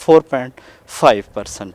4.5%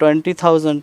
20,000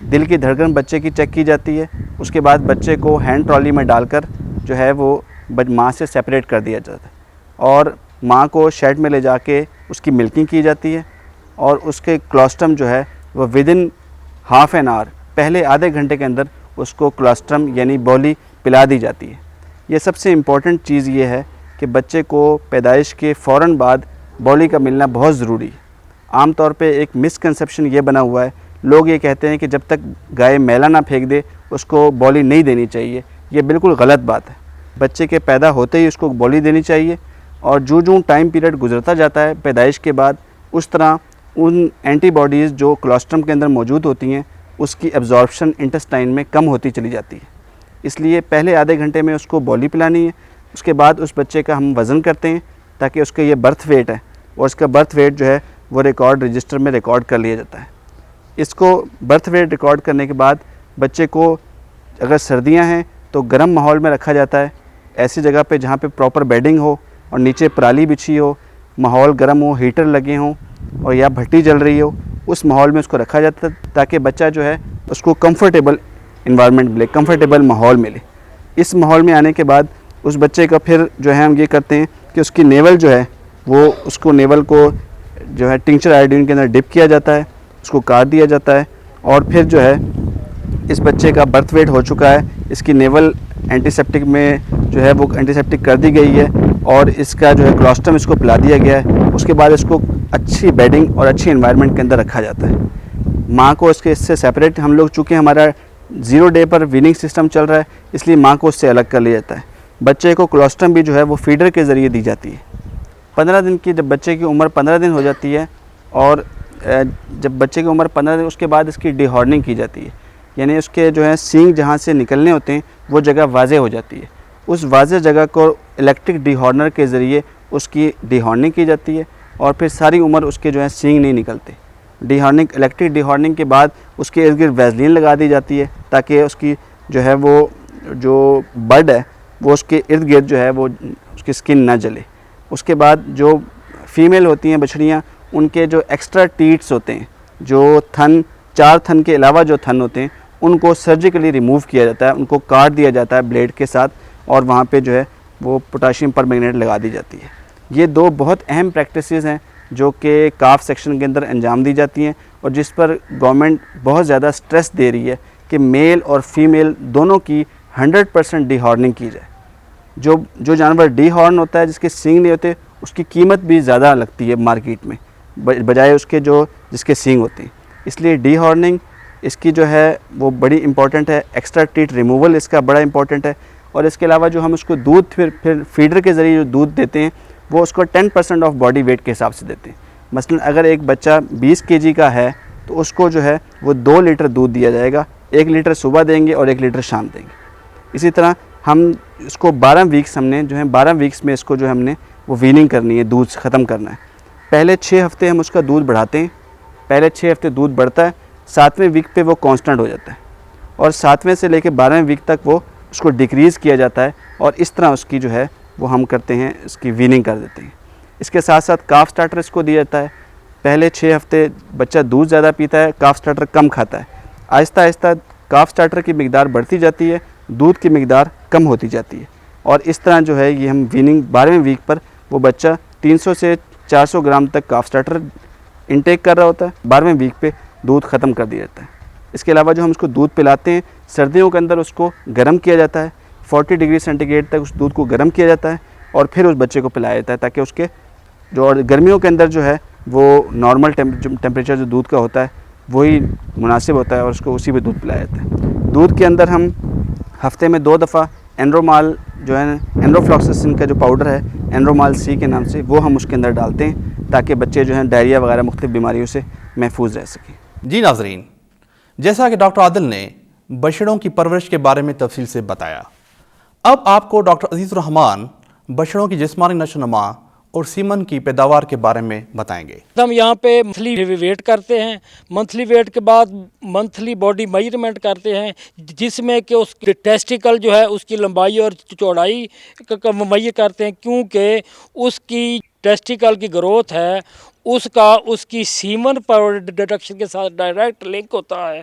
دل کی دھڑکن بچے کی چیک کی جاتی ہے. اس کے بعد بچے کو ہینڈ ٹرالی میں ڈال کر جو ہے وہ ماں سے سیپریٹ کر دیا جاتا ہے اور ماں کو شیڈ میں لے جا کے اس کی ملکنگ کی جاتی ہے اور اس کے کلوسٹرم جو ہے وہ ودن ہاف این آور پہلے آدھے گھنٹے کے اندر اس کو کلوسٹرم یعنی بولی پلا دی جاتی ہے. یہ سب سے امپورٹنٹ چیز یہ ہے کہ بچے کو پیدائش کے فوراً بعد بولی کا ملنا بہت ضروری ہے. عام طور پہ ایک مسکنسیپشن یہ بنا ہوا ہے, لوگ یہ کہتے ہیں کہ جب تک گائے میلا نہ پھینک دے اس کو بولی نہیں دینی چاہیے. یہ بالکل غلط بات ہے. بچے کے پیدا ہوتے ہی اس کو بولی دینی چاہیے اور جو ٹائم پیریڈ گزرتا جاتا ہے پیدائش کے بعد اس طرح ان اینٹی باڈیز جو کلوسٹرم کے اندر موجود ہوتی ہیں اس کی ایبزارپشن انٹسٹائن میں کم ہوتی چلی جاتی ہے. اس لیے پہلے آدھے گھنٹے میں اس کو بولی پلانی ہے. اس کے بعد اس بچے کا ہم وزن کرتے ہیں تاکہ اس کا یہ برتھ ویٹ ہے اور اس کا برتھ ویٹ جو ہے وہ ریکارڈ رجسٹر میں ریکارڈ کر لیا جاتا ہے. اس کو برتھ ویٹ ریکارڈ کرنے کے بعد بچے کو اگر سردیاں ہیں تو گرم ماحول میں رکھا جاتا ہے, ایسی جگہ پہ جہاں پہ پراپر بیڈنگ ہو اور نیچے پرالی بچھی ہو, ماحول گرم ہو, ہیٹر لگے ہوں اور یا بھٹی جل رہی ہو, اس ماحول میں اس کو رکھا جاتا ہے تاکہ بچہ جو ہے اس کو کمفرٹیبل انوائرمنٹ ملے, کمفرٹیبل ماحول ملے. اس ماحول میں آنے کے بعد اس بچے کا پھر جو ہے ہم یہ کرتے ہیں کہ اس کی نیول جو ہے وہ اس کو نیول کو جو ہے ٹنکچر آئیڈین کے اندر ڈپ کیا جاتا ہے, اس کو کاٹ دیا جاتا ہے اور پھر جو ہے اس بچے کا برتھ ویٹ ہو چکا ہے, اس کی نیول اینٹی سیپٹک میں جو ہے وہ اینٹی سیپٹک کر دی گئی ہے اور اس کا جو ہے کلوسٹرم اس کو پلا دیا گیا ہے. اس کے بعد اس کو اچھی بیڈنگ اور اچھی انوائرمنٹ کے اندر رکھا جاتا ہے. ماں کو اس سے سیپریٹ ہم لوگ, چونکہ ہمارا 0 ڈے پر ویننگ سسٹم چل رہا ہے اس لیے ماں کو اس سے الگ کر لیا جاتا ہے. بچے کو کلوسٹرم بھی جو ہے وہ فیڈر کے ذریعے دی جاتی ہے. 15 دن کی جب بچے کی عمر 15 دن ہو جاتی ہے اور جب بچے کی عمر 15 دن اس کے بعد اس کی ڈی ہارننگ کی جاتی ہے, یعنی اس کے جو ہے سینگ جہاں سے نکلنے ہوتے ہیں وہ جگہ واضح ہو جاتی ہے. اس واضح جگہ کو الیکٹرک ڈی ہارنر کے ذریعے اس کی ڈی ہارننگ کی جاتی ہے اور پھر ساری عمر اس کے جو ہے سینگ نہیں نکلتے. ڈی ہارننگ الیکٹرک ڈی ہارننگ کے بعد اس کے ارد گرد ویزلین لگا دی جاتی ہے تاکہ اس کی جو ہے وہ جو بڈ ہے وہ اس کے ارد گرد جو ہے وہ اس کی سکن نہ جلے. اس کے بعد جو فیمیل ہوتی ہیں بچڑیاں, ان کے جو ایکسٹرا ٹیٹس ہوتے ہیں, جو تھن 4 تھن کے علاوہ جو تھن ہوتے ہیں ان کو سرجیکلی ریموو کیا جاتا ہے, ان کو کاٹ دیا جاتا ہے بلیڈ کے ساتھ اور وہاں پہ جو ہے وہ پوٹاشیم پرمینگنیٹ لگا دی جاتی ہے. یہ 2 بہت اہم پریکٹسز ہیں جو کہ کاف سیکشن کے اندر انجام دی جاتی ہیں اور جس پر گورنمنٹ بہت زیادہ سٹریس دے رہی ہے کہ میل اور فیمیل دونوں کی 100% ڈی ہارننگ کی جائے. جو جانور ڈی ہارن ہوتا ہے, جس کے سینگ نہیں ہوتے, اس کی قیمت بھی زیادہ لگتی ہے مارکیٹ میں بجائے اس کے جس کے سینگ ہوتے ہیں. اس لیے ڈی ہارننگ اس کی جو ہے وہ بڑی امپورٹنٹ ہے. ایکسٹرا ٹیٹ ریموول اس کا بڑا امپورٹنٹ ہے. اور اس کے علاوہ جو ہم اس کو دودھ پھر فیڈر کے ذریعے جو دودھ دیتے ہیں وہ اس کو 10% آف باڈی ویٹ کے حساب سے دیتے ہیں. مثلا اگر ایک بچہ 20 kg کا ہے تو اس کو جو ہے وہ 2 لیٹر دودھ دیا جائے گا, 1 لیٹر صبح دیں گے اور 1 لیٹر شام دیں گے. اسی طرح ہم اس کو 12 ویکس ہم نے جو ہے 12 ویکس میں اس کو جو ہم نے وہ ویننگ کرنی ہے, دودھ ختم کرنا ہے. پہلے 6 ہفتے ہم اس کا دودھ بڑھاتے ہیں, پہلے 6 ہفتے دودھ بڑھتا ہے, 7ویں ویک پہ وہ کانسٹنٹ ہو جاتا ہے اور 7ویں سے لے کے 12ویں ویک تک وہ اس کو ڈیکریز کیا جاتا ہے اور اس طرح اس کی جو ہے وہ ہم کرتے ہیں, اس کی ویننگ کر دیتے ہیں. اس کے ساتھ ساتھ کاف سٹارٹر اس کو دیا جاتا ہے. پہلے 6 ہفتے بچہ دودھ زیادہ پیتا ہے, کاف سٹارٹر کم کھاتا ہے. آہستہ آہستہ کاف سٹارٹر کی مقدار بڑھتی جاتی ہے, دودھ کی مقدار کم ہوتی جاتی ہے اور اس طرح جو ہے یہ ہم ویننگ 12ویں ویک پر وہ بچہ 300 سے 400 گرام تک کاف سٹارٹر انٹیک کر رہا ہوتا ہے. 12ویں ویک پہ دودھ ختم کر دیا جاتا ہے. اس کے علاوہ جو ہم اس کو دودھ پلاتے ہیں, سردیوں کے اندر اس کو گرم کیا جاتا ہے, 40 ڈگری سینٹی گریڈ تک اس دودھ کو گرم کیا جاتا ہے اور پھر اس بچے کو پلایا جاتا ہے تاکہ اس کے جو گرمیوں کے اندر جو ہے وہ نارمل ٹیمپریچر جو دودھ کا ہوتا ہے وہی مناسب ہوتا ہے اور اس کو اسی پہ دودھ پلایا جاتا ہے. دودھ کے اندر ہم ہفتے میں 2 دفعہ اینڈرومال جو ہے اینڈروفلاکسسن کا جو پاؤڈر ہے اینڈرومال سی کے نام سے وہ ہم اس کے اندر ڈالتے ہیں تاکہ بچے جو ہیں ڈائریا وغیرہ مختلف بیماریوں سے محفوظ رہ سکیں. جی ناظرین, جیسا کہ ڈاکٹر عادل نے بچڑوں کی پرورش کے بارے میں تفصیل سے بتایا, اب آپ کو ڈاکٹر عزیز الرحمان بچڑوں کی جسمانی نشو و نما اور سیمن کی پیداوار کے بارے میں بتائیں گے. ہم یہاں پہ منتھلی ویٹ کرتے ہیں, منتھلی ویٹ کے بعد منتھلی باڈی میجرمنٹ کرتے ہیں جس میں کہ اس کے ٹیسٹیکل جو ہے اس کی لمبائی اور چوڑائی کا ممیز کرتے ہیں, کیونکہ اس کی ٹیسٹیکل کی گروتھ ہے اس کی سیمن پروڈکشن کے ساتھ ڈائریکٹ لنک ہوتا ہے.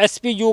SPU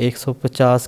150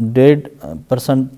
1.5%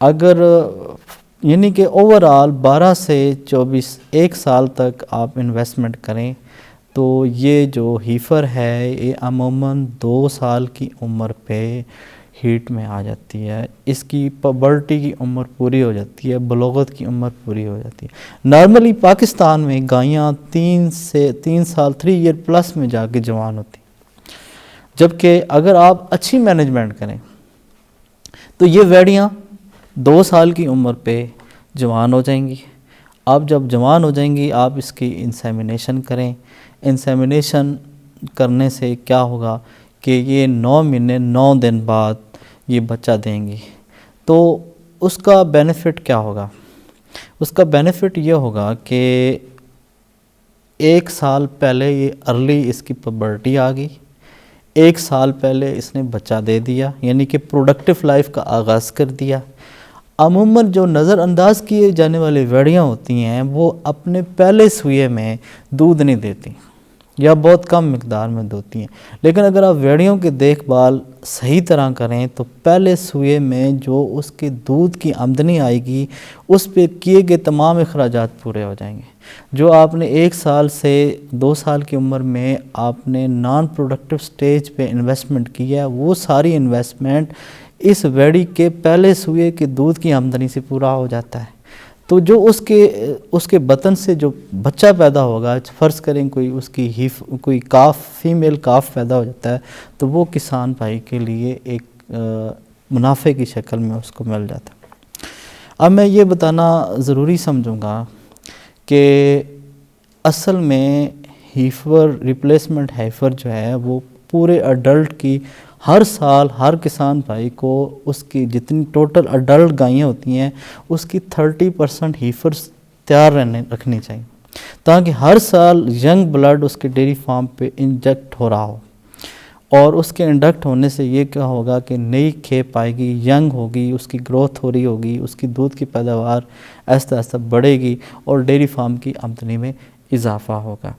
اگر یعنی کہ اوور آل 12 سے 24 ایک سال تک آپ انویسٹمنٹ کریں تو یہ جو ہیفر ہے یہ عموماً 2 سال کی عمر پہ ہیٹ میں آ جاتی ہے، اس کی پبرٹی کی عمر پوری ہو جاتی ہے، بلوغت کی عمر پوری ہو جاتی ہے۔ نارملی پاکستان میں گایاں 3 سال 3 ایئر پلس میں جا کے جوان ہوتی ہیں، جبکہ اگر آپ اچھی مینجمنٹ کریں تو یہ ویڑیاں 2 سال کی عمر پہ جوان ہو جائیں گی۔ آپ جب جوان ہو جائیں گی آپ اس کی انسیمینیشن کریں، انسیمینیشن کرنے سے کیا ہوگا کہ یہ 9 مہینے 9 دن بعد یہ بچہ دیں گی، تو اس کا بینیفٹ کیا ہوگا؟ اس کا بینیفٹ یہ ہوگا کہ 1 سال پہلے یہ ارلی اس کی پبرٹی آ گئی، 1 سال پہلے اس نے بچہ دے دیا، یعنی کہ پروڈکٹیو لائف کا آغاز کر دیا۔ عموماً جو نظر انداز کیے جانے والی ویڑیاں ہوتی ہیں وہ اپنے پہلے سوئے میں دودھ نہیں دیتی یا بہت کم مقدار میں دیتی ہیں، لیکن اگر آپ ویڑیوں کی دیکھ بھال صحیح طرح کریں تو پہلے سوئے میں جو اس کے دودھ کی آمدنی آئے گی اس پہ کیے گئے تمام اخراجات پورے ہو جائیں گے۔ جو آپ نے 1 سال سے 2 سال کی عمر میں آپ نے نان پروڈکٹیو سٹیج پہ انویسٹمنٹ کی ہے، وہ ساری انویسٹمنٹ اس ویڑی کے پہلے سوئے کے دودھ کی آمدنی سے پورا ہو جاتا ہے۔ تو جو اس کے بطن سے جو بچہ پیدا ہوگا، فرض کریں کوئی کاف فیمیل کاف پیدا ہو جاتا ہے تو وہ کسان بھائی کے لیے ایک منافع کی شکل میں اس کو مل جاتا ہے۔ اب میں یہ بتانا ضروری سمجھوں گا کہ اصل میں ہیفر ریپلیسمنٹ ہیفر جو ہے وہ پورے اڈلٹ کی ہر سال ہر کسان بھائی کو اس کی جتنی ٹوٹل اڈلٹ گائیاں ہوتی ہیں اس کی 30% ہیفرز تیار رکھنی چاہیے، تاکہ ہر سال ینگ بلڈ اس کے ڈیری فارم پہ انجیکٹ ہو رہا ہو، اور اس کے انڈکٹ ہونے سے یہ کیا ہوگا کہ نئی کھیپ آئے گی، ینگ ہوگی، اس کی گروتھ ہو رہی ہوگی، اس کی دودھ کی پیداوار آہستہ آہستہ بڑھے گی اور ڈیری فارم کی آمدنی میں اضافہ ہوگا۔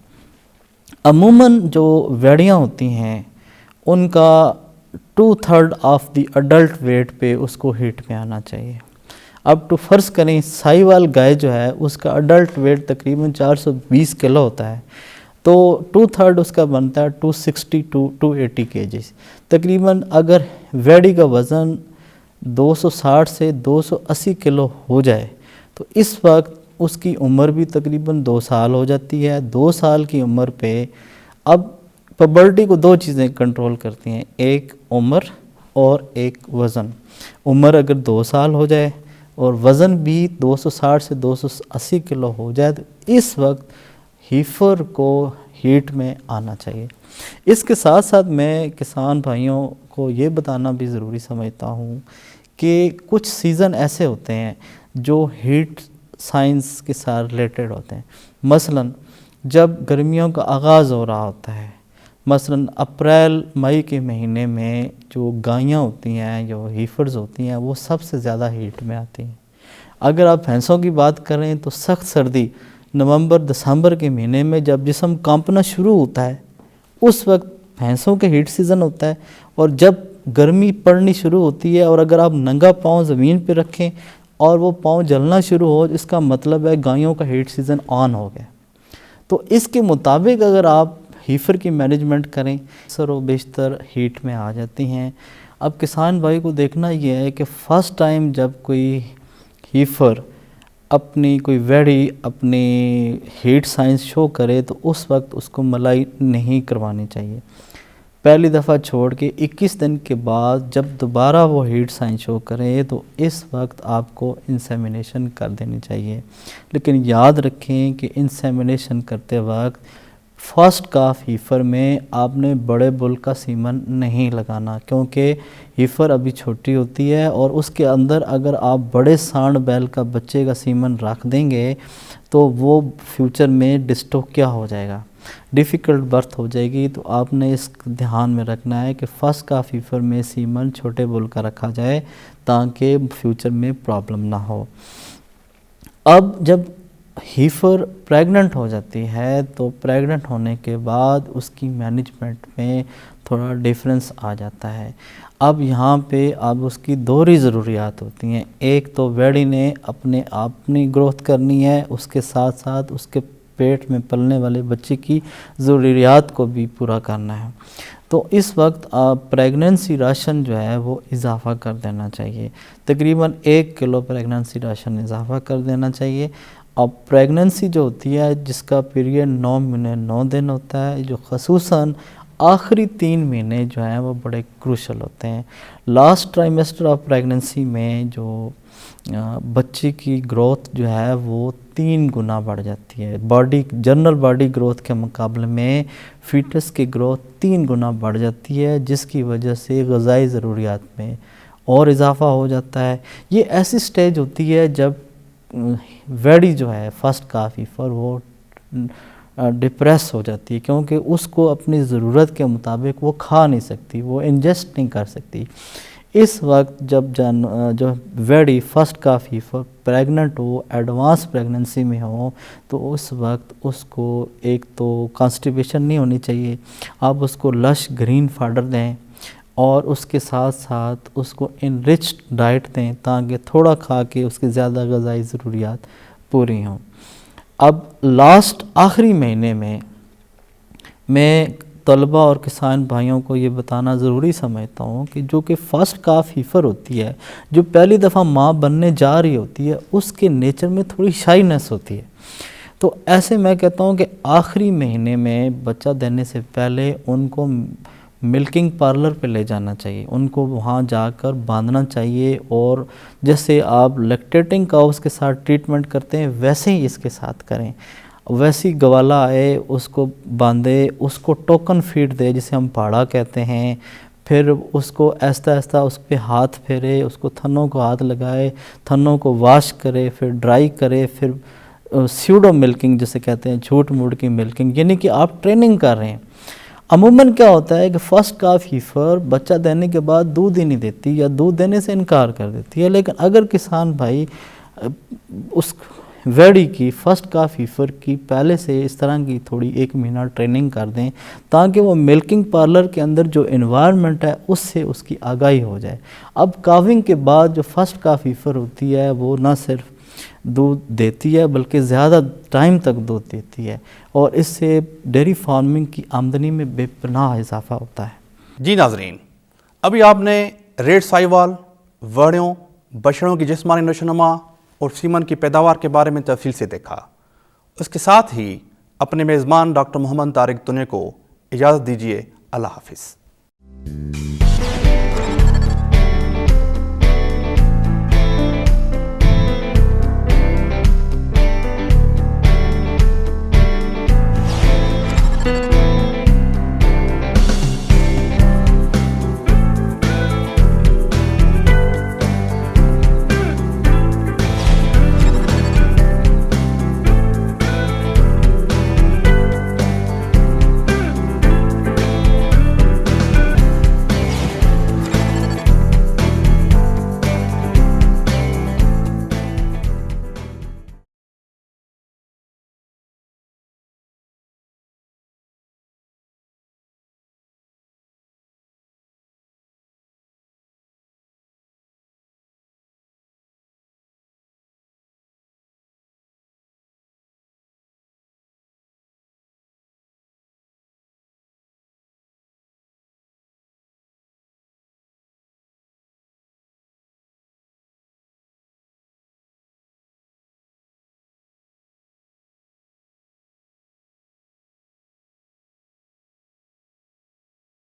عموماً جو ویڑیاں ہوتی ہیں ان کا 2/3 آف دی اڈلٹ ویٹ پہ اس کو ہیٹ میں آنا چاہیے۔ اب تو فرض کریں سائیوال گائے جو ہے اس کا اڈلٹ ویٹ تقریباً 420 کلو ہوتا ہے، تو 2/3 اس کا بنتا ہے 260 to 280 kg۔ تقریباً اگر ویڑی کا وزن 260 سے 280 کلو ہو جائے تو اس وقت اس کی عمر بھی تقریباً 2 سال ہو جاتی ہے۔ 2 سال کی عمر پہ اب پبرٹی کو 2 چیزیں کنٹرول کرتی ہیں، ایک عمر اور ایک وزن۔ عمر اگر 2 سال ہو جائے اور وزن بھی 260 سے 280 کلو ہو جائے تو اس وقت ہیفر کو ہیٹ میں آنا چاہیے۔ اس کے ساتھ ساتھ میں کسان بھائیوں کو یہ بتانا بھی ضروری سمجھتا ہوں کہ کچھ سیزن ایسے ہوتے ہیں جو ہیٹ سائنس کے ساتھ ریلیٹڈ ہوتے ہیں۔ مثلاً جب گرمیوں کا آغاز ہو رہا ہوتا ہے، مثلاً اپریل مئی کے مہینے میں جو گائیاں ہوتی ہیں جو ہیفرز ہوتی ہیں وہ سب سے زیادہ ہیٹ میں آتی ہیں۔ اگر آپ بھینسوں کی بات کریں تو سخت سردی نومبر دسمبر کے مہینے میں جب جسم کانپنا شروع ہوتا ہے اس وقت بھینسوں کے ہیٹ سیزن ہوتا ہے، اور جب گرمی پڑنی شروع ہوتی ہے اور اگر آپ ننگا پاؤں زمین پہ رکھیں اور وہ پاؤں جلنا شروع ہو اس کا مطلب ہے گائیوں کا ہیٹ سیزن آن ہو گیا۔ تو اس کے مطابق اگر آپ ہیفر کی مینجمنٹ کریں اکثر و بیشتر ہیٹ میں آ جاتی ہیں۔ اب کسان بھائی کو دیکھنا یہ ہے کہ فرسٹ ٹائم جب کوئی ہیفر اپنی کوئی ویڑی اپنی ہیٹ سائنس شو کرے تو اس وقت اس کو ملائی نہیں کروانی چاہیے۔ پہلی دفعہ چھوڑ کے 21 دن کے بعد جب دوبارہ وہ ہیٹ سائنس شو کرے تو اس وقت آپ کو انسیمینیشن کر دینی چاہیے۔ لیکن یاد رکھیں کہ انسیمینیشن کرتے وقت فرسٹ کاف ہیفر میں آپ نے بڑے بل کا سیمن نہیں لگانا، کیونکہ ہیفر ابھی چھوٹی ہوتی ہے اور اس کے اندر اگر آپ بڑے سانڈ بیل کا بچے کا سیمن رکھ دیں گے تو وہ فیوچر میں ڈسٹوکیا ہو جائے گا، ڈیفیکلٹ برتھ ہو جائے گی۔ تو آپ نے اس دھیان میں رکھنا ہے کہ فرسٹ کاف ہیفر میں سیمن چھوٹے بل کا رکھا جائے تاکہ فیوچر میں پرابلم نہ ہو۔ اب جب ہیفر پریگننٹ ہو جاتی ہے تو پریگننٹ ہونے کے بعد اس کی مینجمنٹ میں تھوڑا ڈیفرنس آ جاتا ہے۔ اب یہاں پہ اب اس کی دوہری ضروریات ہوتی ہیں، ایک تو ویڑی نے اپنی گروتھ کرنی ہے، اس کے ساتھ ساتھ اس کے پیٹ میں پلنے والے بچے کی ضروریات کو بھی پورا کرنا ہے۔ تو اس وقت پریگننسی راشن جو ہے وہ اضافہ کر دینا چاہیے، تقریباً 1 کلو پریگننسی راشن اضافہ کر دینا چاہیے۔ اب پریگننسی جو ہوتی ہے جس کا پیریڈ 9 مہینے 9 دن ہوتا ہے، جو خصوصاً آخری 3 مہینے جو ہیں وہ بڑے کروشل ہوتے ہیں۔ لاسٹ ٹرائمیسٹر آف پریگننسی میں جو بچے کی گروتھ جو ہے وہ 3 گنا بڑھ جاتی ہے، جنرل باڈی گروتھ کے مقابلے میں فیٹس کی گروتھ 3 گنا بڑھ جاتی ہے، جس کی وجہ سے غذائی ضروریات میں اور اضافہ ہو جاتا ہے۔ یہ ایسی سٹیج ہوتی ہے جب ویڑی جو ہے فرسٹ کا فیفر وہ ڈپریس ہو جاتی ہے، کیونکہ اس کو اپنی ضرورت کے مطابق وہ کھا نہیں سکتی، وہ انجسٹ نہیں کر سکتی۔ اس وقت جب ویڑی فرسٹ کا فیفر پریگننٹ ہو، ایڈوانس پریگننسی میں ہو، تو اس وقت اس کو ایک تو کانسٹیپیشن نہیں ہونی چاہیے، آپ اس کو لش گرین فاڈر دیں اور اس کے ساتھ ساتھ اس کو انریچڈ ڈائٹ دیں تاکہ تھوڑا کھا کے اس کی زیادہ غذائی ضروریات پوری ہوں۔ اب لاسٹ آخری مہینے میں طلبہ اور کسان بھائیوں کو یہ بتانا ضروری سمجھتا ہوں کہ جو کہ فرسٹ کا فیفر ہوتی ہے، جو پہلی دفعہ ماں بننے جا رہی ہوتی ہے، اس کے نیچر میں تھوڑی شائنس ہوتی ہے، تو ایسے میں کہتا ہوں کہ آخری مہینے میں بچہ دینے سے پہلے ان کو ملکنگ پارلر پہ لے جانا چاہیے، ان کو وہاں جا کر باندھنا چاہیے، اور جیسے آپ لیکٹیٹنگ کاؤز کے ساتھ ٹریٹمنٹ کرتے ہیں ویسے ہی اس کے ساتھ کریں، ویسی گوالا آئے اس کو باندھے، اس کو ٹوکن فیڈ دے جسے ہم پاڑا کہتے ہیں، پھر اس کو آہستہ آہستہ اس پہ ہاتھ پھیرے، اس کو تھنوں کو ہاتھ لگائے، تھنوں کو واش کرے، پھر ڈرائی کرے، پھر سیوڈو ملکنگ جسے کہتے ہیں، جھوٹ موٹ کی ملکنگ، یعنی کہ آپ ٹریننگ کر رہے ہیں۔ عموماً کیا ہوتا ہے کہ فرسٹ کا فیفر بچہ دینے کے بعد دودھ ہی نہیں دیتی یا دودھ دینے سے انکار کر دیتی ہے، لیکن اگر کسان بھائی اس ویڑی کی فرسٹ کا فیفر کی پہلے سے اس طرح کی تھوڑی 1 مہینہ ٹریننگ کر دیں تاکہ وہ ملکنگ پارلر کے اندر جو انوائرمنٹ ہے اس سے اس کی آگاہی ہو جائے۔ اب کاونگ کے بعد جو فرسٹ کا فیفر ہوتی ہے وہ نہ صرف دودھ دیتی ہے بلکہ زیادہ ٹائم تک دودھ دیتی ہے، اور اس سے ڈیری فارمنگ کی آمدنی میں بے پناہ اضافہ ہوتا ہے۔ جی ناظرین، ابھی آپ نے ریڈ سائیوال، ویڑیوں، بچڑوں کی جسمانی نشوونما اور سیمن کی پیداوار کے بارے میں تفصیل سے دیکھا۔ اس کے ساتھ ہی اپنے میزبان ڈاکٹر محمد طارق دنیا کو اجازت دیجیے۔ اللہ حافظ۔